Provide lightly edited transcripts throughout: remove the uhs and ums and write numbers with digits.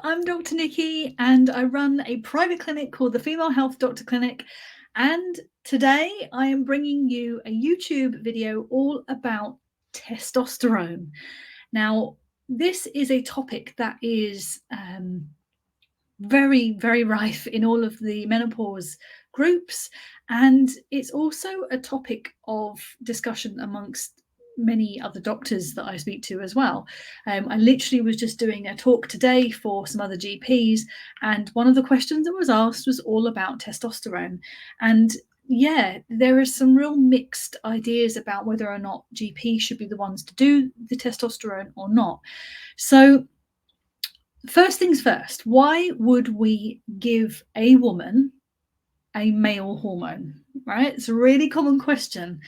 I'm Dr. Nikki and I run a private clinic called the Female Health Doctor Clinic. And today I am bringing you a YouTube video all about testosterone. Now, this is a topic that is very, very rife in all of the menopause groups. And it's also a topic of discussion amongst many other doctors that I speak to as well. I literally was just doing a talk today for some other GPs, and one of the questions that was asked was all about testosterone. And yeah, there are some real mixed ideas about whether or not GPs should be the ones to do the testosterone or not. So first things first, why would we give a woman a male hormone, right? It's a really common question.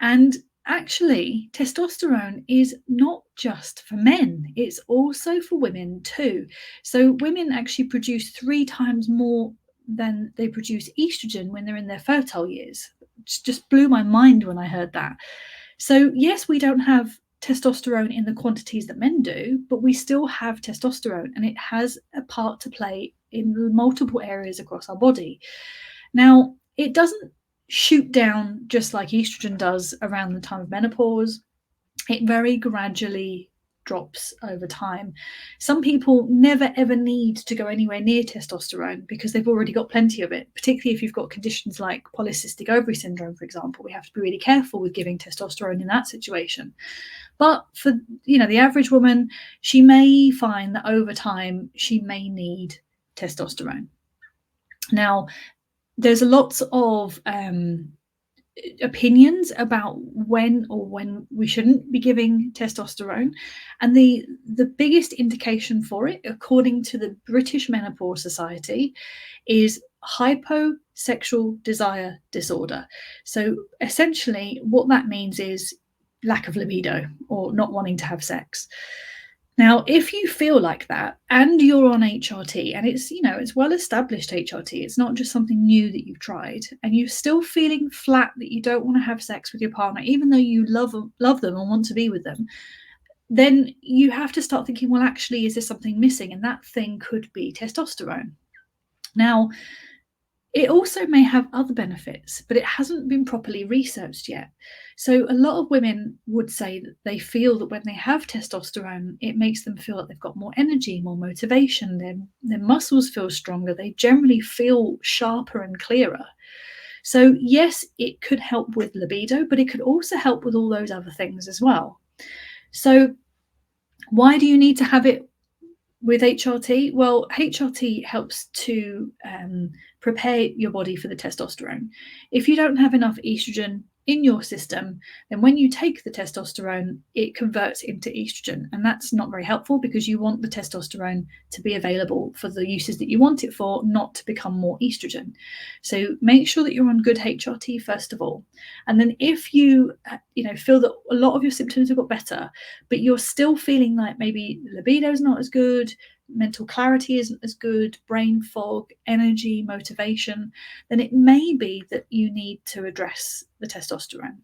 And actually, testosterone is not just for men, it's also for women too. So women actually produce 3 times more than they produce estrogen when they're in their fertile years. It just blew my mind when I heard that. So yes, we don't have testosterone in the quantities that men do, but we still have testosterone, and it has a part to play in multiple areas across our body. Now, it doesn't shoot down just like estrogen does around the time of menopause. It very gradually drops over time. Some people never ever need to go anywhere near testosterone because they've already got plenty of it, particularly if you've got conditions like polycystic ovary syndrome, for example. We have to be really careful with giving testosterone in that situation. But for the average woman, she may find that over time she may need testosterone. Now, there's lots of opinions about when we shouldn't be giving testosterone, and the biggest indication for it, according to the British Menopause Society, is hyposexual desire disorder. So essentially what that means is lack of libido or not wanting to have sex. Now, if you feel like that and you're on HRT, and it's well established HRT, it's not just something new that you've tried, and you're still feeling flat that you don't want to have sex with your partner, even though you love them and want to be with them, then you have to start thinking, well, actually, is there something missing? And that thing could be testosterone. Now, it also may have other benefits, but it hasn't been properly researched yet. So a lot of women would say that they feel that when they have testosterone, it makes them feel like they've got more energy, more motivation, their muscles feel stronger, they generally feel sharper and clearer. So yes, it could help with libido, but it could also help with all those other things as well. So why do you need to have it with HRT? Well, HRT helps to prepare your body for the testosterone. If you don't have enough estrogen in your system, then when you take the testosterone, it converts into estrogen, and that's not very helpful because you want the testosterone to be available for the uses that you want it for, not to become more estrogen. So make sure that you're on good HRT first of all, and then if you feel that a lot of your symptoms have got better, but you're still feeling like maybe libido is not as good, mental clarity isn't as good, brain fog, energy, motivation, then it may be that you need to address the testosterone.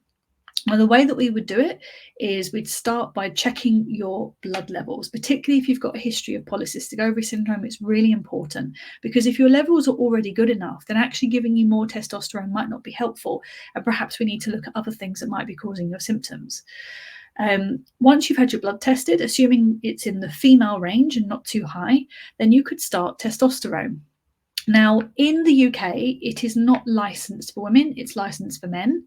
Now, the way that we would do it is we'd start by checking your blood levels, particularly if you've got a history of polycystic ovary syndrome. It's really important because if your levels are already good enough, then actually giving you more testosterone might not be helpful, and perhaps we need to look at other things that might be causing your symptoms. Once you've had your blood tested, assuming it's in the female range and not too high, then you could start testosterone. Now, in the UK, it is not licensed for women, it's licensed for men.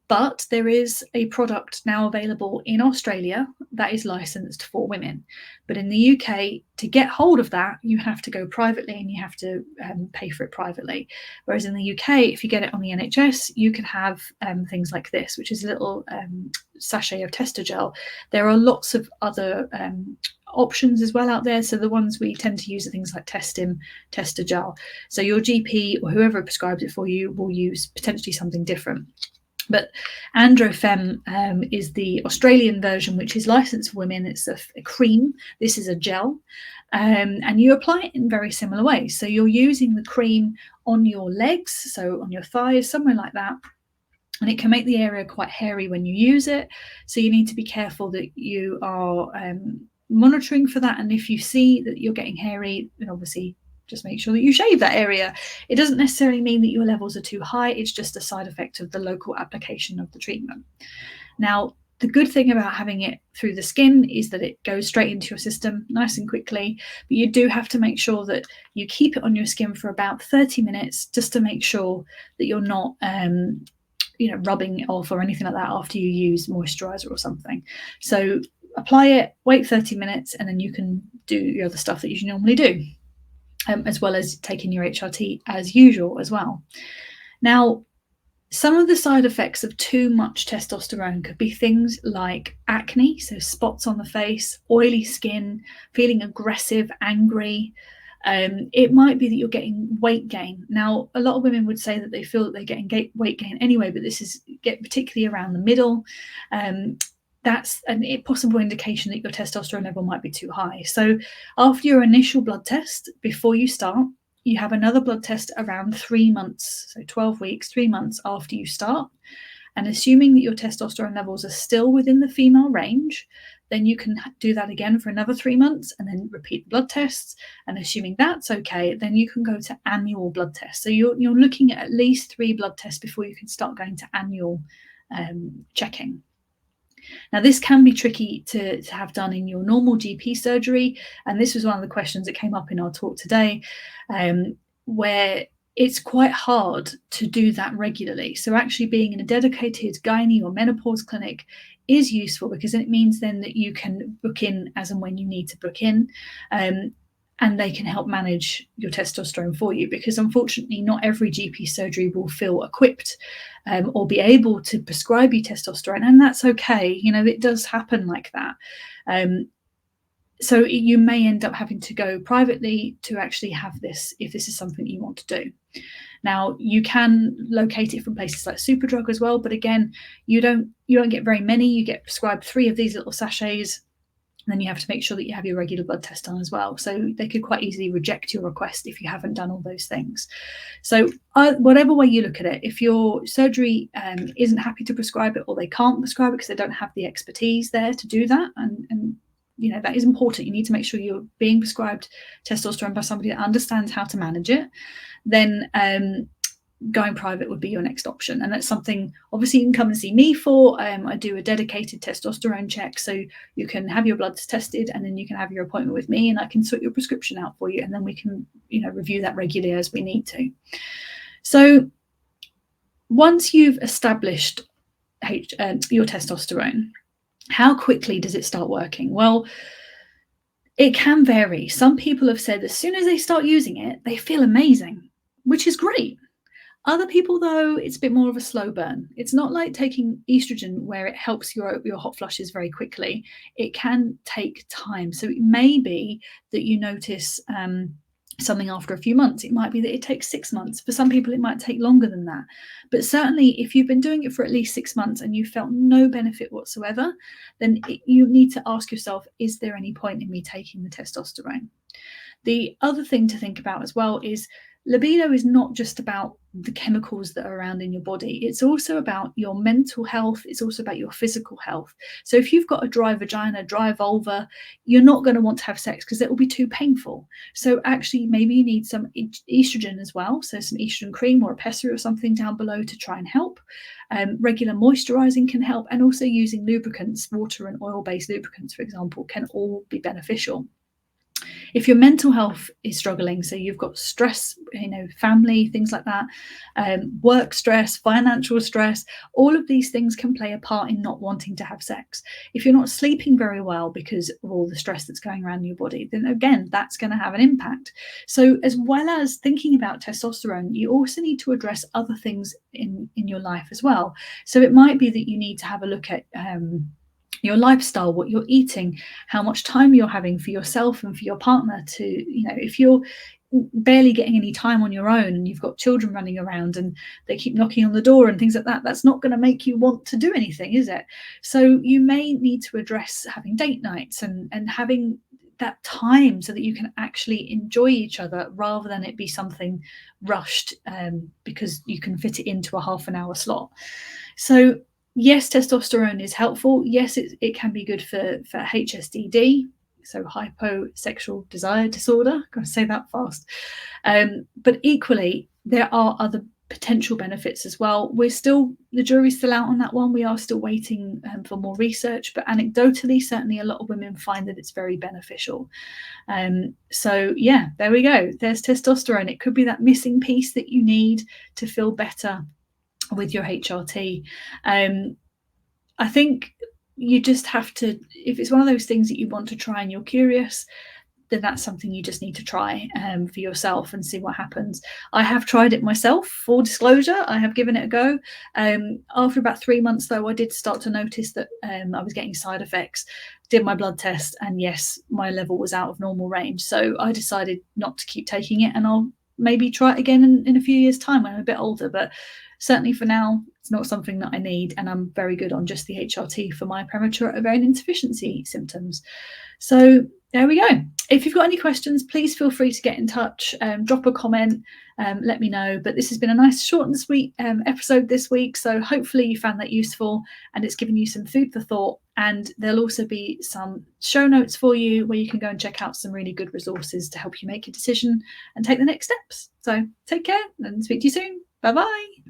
But there is a product now available in Australia that is licensed for women. But in the UK, to get hold of that, you have to go privately and you have to pay for it privately. Whereas in the UK, if you get it on the NHS, you can have things like this, which is a little sachet of Testosterone. There are lots of other options as well out there. So the ones we tend to use are things like Testosterone. So your GP or whoever prescribes it for you will use potentially something different. But Androfem is the Australian version, which is licensed for women. It's a cream. This is a gel. And you apply it in very similar ways. So you're using the cream on your legs, so on your thighs, somewhere like that. And it can make the area quite hairy when you use it. So you need to be careful that you are monitoring for that. And if you see that you're getting hairy, then obviously just make sure that you shave that area. It doesn't necessarily mean that your levels are too high. It's just a side effect of the local application of the treatment. Now, the good thing about having it through the skin is that it goes straight into your system nice and quickly, but you do have to make sure that you keep it on your skin for about 30 minutes just to make sure that you're not rubbing it off or anything like that after you use moisturizer or something. So apply it, wait 30 minutes, and then you can do the other stuff that you normally do, as well as taking your HRT as usual as well. Now, some of the side effects of too much testosterone could be things like acne, so spots on the face, oily skin, feeling aggressive, angry. It might be that you're getting weight gain. Now, a lot of women would say that they feel that they're getting weight gain anyway, but this is particularly around the middle. That's a possible indication that your testosterone level might be too high. So after your initial blood test, before you start, you have another blood test around 3 months, so 12 weeks, 3 months after you start. And assuming that your testosterone levels are still within the female range, then you can do that again for another 3 months and then repeat the blood tests. And assuming that's okay, then you can go to annual blood tests. So you're looking at least 3 blood tests before you can start going to annual checking. Now, this can be tricky to have done in your normal GP surgery, and this was one of the questions that came up in our talk today, where it's quite hard to do that regularly. So actually being in a dedicated gynae or menopause clinic is useful, because it means then that you can book in as and when you need to book in, and they can help manage your testosterone for you, because unfortunately not every GP surgery will feel equipped or be able to prescribe you testosterone, and that's okay. It does happen like that. So you may end up having to go privately to actually have this, if this is something you want to do. Now, you can locate it from places like Superdrug as well, but again, you don't get very many. You get prescribed 3 of these little sachets, and then you have to make sure that you have your regular blood test done as well. So they could quite easily reject your request if you haven't done all those things. So whatever way you look at it, if your surgery isn't happy to prescribe it, or they can't prescribe it because they don't have the expertise there to do that, and that is important. You need to make sure you're being prescribed testosterone by somebody that understands how to manage it. Then going private would be your next option, and that's something obviously you can come and see me for. I do a dedicated testosterone check, so you can have your bloods tested, and then you can have your appointment with me, and I can sort your prescription out for you, and then we can review that regularly as we need to. So once you've established your testosterone, how quickly does it start working? Well, it can vary. Some people have said as soon as they start using it, they feel amazing, which is great. Other people, though, it's a bit more of a slow burn. It's not like taking estrogen where it helps your hot flushes very quickly. It can take time. So it may be that you notice something after a few months. It might be that it takes 6 months. For some people, it might take longer than that. But certainly, if you've been doing it for at least 6 months and you felt no benefit whatsoever, then you need to ask yourself, is there any point in me taking the testosterone? The other thing to think about as well is libido is not just about the chemicals that are around in your body. It's also about your mental health. It's also about your physical health. So if you've got a dry vagina, dry vulva, you're not going to want to have sex because it will be too painful. So actually, maybe you need some estrogen as well. So some estrogen cream or a pessary or something down below to try and help. Regular moisturizing can help, and also using lubricants, water and oil-based lubricants, for example, can all be beneficial. If your mental health is struggling, so you've got stress, family, things like that, work stress, financial stress, all of these things can play a part in not wanting to have sex. If you're not sleeping very well because of all the stress that's going around in your body, then again, that's going to have an impact. So as well as thinking about testosterone, you also need to address other things in your life as well. So it might be that you need to have a look at your lifestyle, what you're eating, how much time you're having for yourself and for your partner. To, if you're barely getting any time on your own and you've got children running around and they keep knocking on the door and things like that, that's not going to make you want to do anything, is it? So you may need to address having date nights and having that time so that you can actually enjoy each other rather than it be something rushed because you can fit it into a half an hour slot. So yes, testosterone is helpful. Yes, it can be good for HSDD, so hyposexual desire disorder. Gotta say that fast. But equally, there are other potential benefits as well. The jury's still out on that one. We are still waiting for more research, but anecdotally, certainly a lot of women find that it's very beneficial. So yeah, there we go. There's testosterone. It could be that missing piece that you need to feel better with your HRT. I think you just have to, if it's one of those things that you want to try and you're curious, then that's something you just need to try for yourself and see what happens. I have tried it myself, full disclosure. I have given it a go. After about 3 months, though, I did start to notice that I was getting side effects. Did my blood test, and yes, my level was out of normal range. So I decided not to keep taking it, and I'll maybe try it again in a few years' time when I'm a bit older. But certainly for now, it's not something that I need, and I'm very good on just the HRT for my premature ovarian insufficiency symptoms. So there we go. If you've got any questions, please feel free to get in touch, drop a comment, let me know. But this has been a nice short and sweet episode this week. So hopefully you found that useful and it's given you some food for thought. And there'll also be some show notes for you where you can go and check out some really good resources to help you make a decision and take the next steps. So take care and speak to you soon. Bye-bye.